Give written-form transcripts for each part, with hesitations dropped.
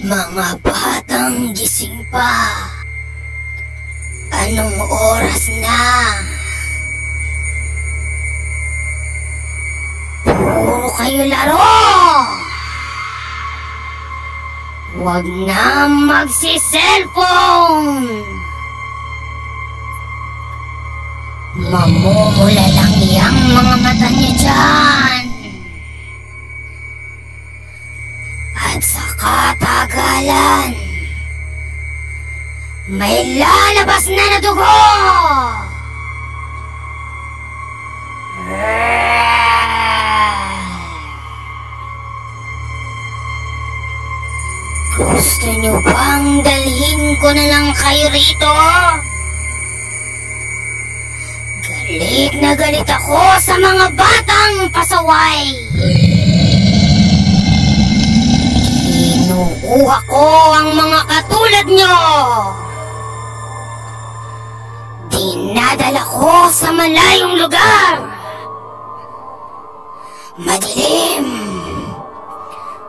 Mga batang gising pa. Anong oras na? Puro kayo laro! Huwag na magsi-cellphone! Mamumula lang yang mga mata niyo dyan. At sa katagalan, may lalabas na na dugo! Gusto niyo bang dalhin ko na lang kayo rito? Galit na galit ako sa mga batang pasaway. Kinukuha ko ang mga katulad nyo. Dinadala ko sa malayong lugar. Madilim.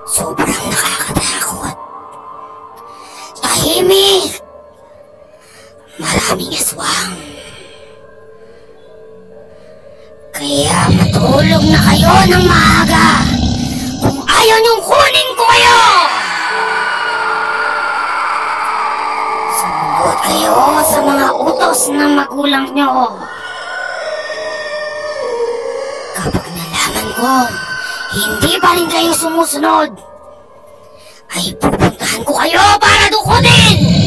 Sobrang nakakatakot. Tahimik. Maraming aswang. Kaya matulog na kayo ng maaga kung ayaw niyong kunin ko kayo! Sumunod kayo sa mga utos ng magulang niyo. Kapag nalaman ko hindi pa rin kayo sumusunod, ay pupuntahan ko kayo para dukutin!